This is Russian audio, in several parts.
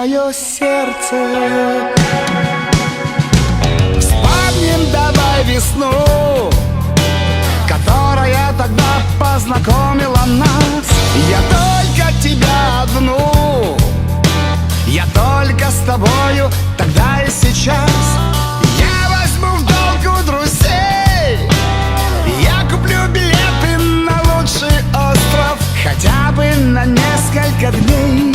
мое сердце. Вспомним давай весну, которая тогда познакомила нас. Я только тебя одну, я только с тобою, тогда и сейчас. Я возьму в долг у друзей, я куплю билеты на лучший остров, хотя бы на несколько дней.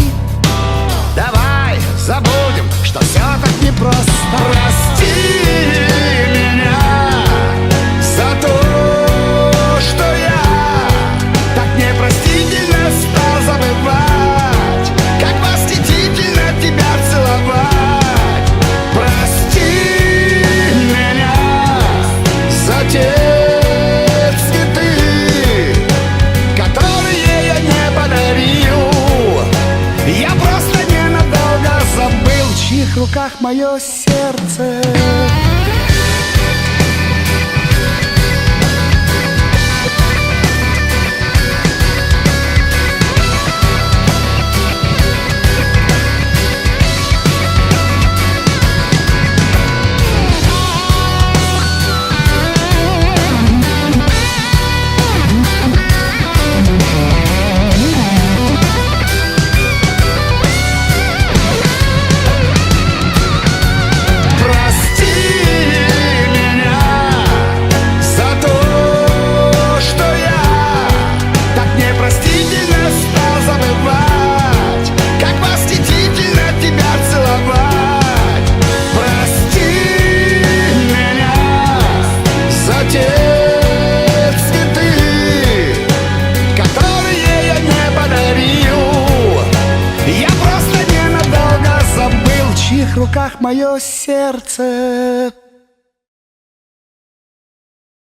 Давай забудем, что все так непросто. Прости меня за то, что я так непростительно стал забывать, как восхитительно тебя целовать. Прости меня за те цветы, которые я не подарил. Я просто ненадолго забыл, в чьих руках мое сердце. В чьих руках мое сердце.